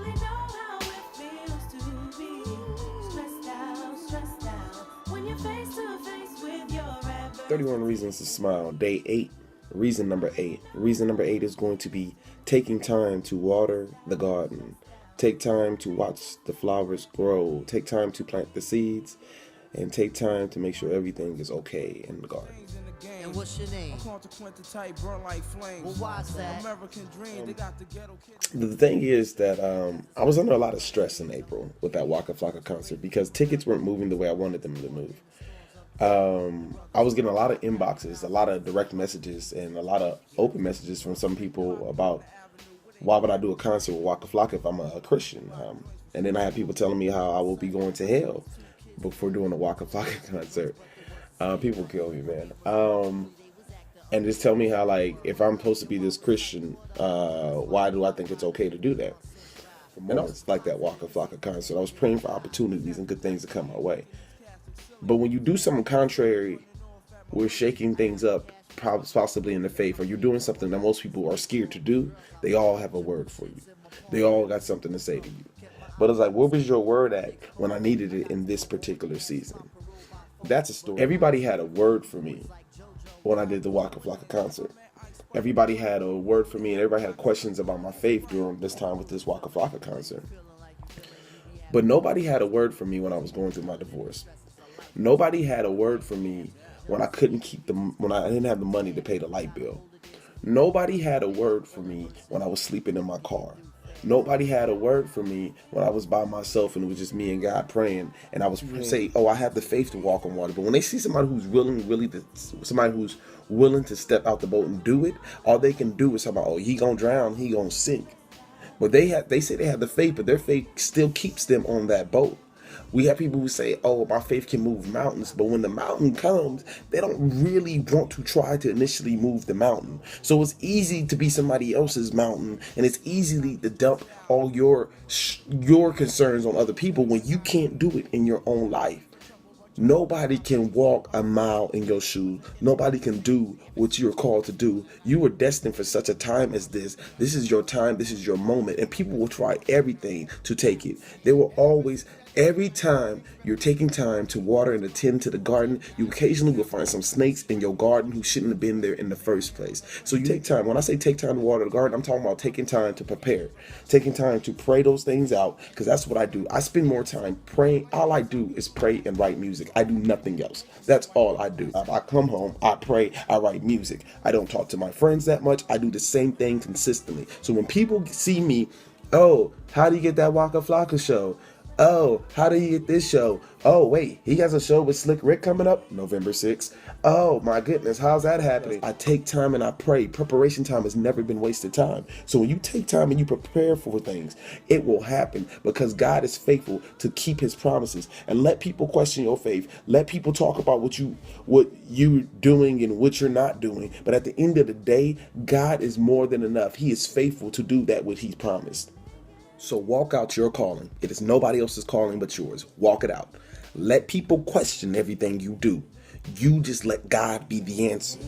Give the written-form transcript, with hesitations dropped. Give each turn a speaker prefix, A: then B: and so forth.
A: really know how it feels to be stressed out when you're face to face with your adversity.
B: 31 Reasons to Smile, Day 8, Reason number 8. Reason number 8 is going to be taking time to water the garden. Take time to watch the flowers grow. Take time to plant the seeds. And take time to make sure everything is okay in the garden.
C: And what's your name? Well, why's that?
B: The thing is that I was under a lot of stress in April with that Waka Flocka concert because tickets weren't moving the way I wanted them to move. I was getting a lot of inboxes, a lot of direct messages, and a lot of open messages from some people about why would I do a concert with Waka Flocka if I'm a Christian? And then I had people telling me how I will be going to hell before doing a Waka Flocka concert. People kill me, man. And just tell me how, like, if I'm supposed to be this Christian, why do I think it's okay to do that? And I was like that Waka Flocka concert. I was praying for opportunities and good things to come my way. But when you do something contrary, we're shaking things up, possibly in the faith, or you're doing something that most people are scared to do, they all have a word for you. They all got something to say to you. But it's like, where was your word at when I needed it in this particular season? That's a story. Everybody had a word for me when I did the Waka Flocka concert. Everybody had a word for me, and everybody had questions about my faith during this time with this Waka Flocka concert. But nobody had a word for me when I was going through my divorce. Nobody had a word for me when I when I didn't have the money to pay the light bill. Nobody had a word for me when I was sleeping in my car. Nobody had a word for me when I was by myself and it was just me and God praying, and I was say, "Oh, I have the faith to walk on water." But when they see somebody who's somebody who's willing to step out the boat and do it, all they can do is talk about, "Oh, he gonna drown, he gonna sink." But they say they have the faith, but their faith still keeps them on that boat. We have people who say, "Oh, my faith can move mountains," but when the mountain comes, they don't really want to try to initially move the mountain. So it's easy to be somebody else's mountain, and it's easy to dump all your concerns on other people when you can't do it in your own life. Nobody can walk a mile in your shoes. Nobody can do what you're called to do. You were destined for such a time as this. This is your time. This is your moment. And people will try everything to take it. They will always, every time you're taking time to water and attend to the garden, you occasionally will find some snakes in your garden who shouldn't have been there in the first place. So you take time. When I say take time to water the garden, I'm talking about taking time to prepare, taking time to pray those things out, because that's what I do. I spend more time praying. All I do is pray and write music. I do nothing else. That's all I do. I come home, I pray, I write music. I don't talk to my friends that much. I do the same thing consistently. So when people see me, "Oh, how do you get that Waka Flocka show? Oh, how did he get this show? Oh, wait, he has a show with Slick Rick coming up November 6th. Oh, my goodness, how's that happening?" I take time and I pray. Preparation time has never been wasted time. So when you take time and you prepare for things, it will happen because God is faithful to keep his promises. And let people question your faith. Let people talk about what you're doing and what you're not doing. But at the end of the day, God is more than enough. He is faithful to do that what he's promised. So walk out your calling. It is nobody else's calling but yours. Walk it out. Let people question everything you do. You just let God be the answer.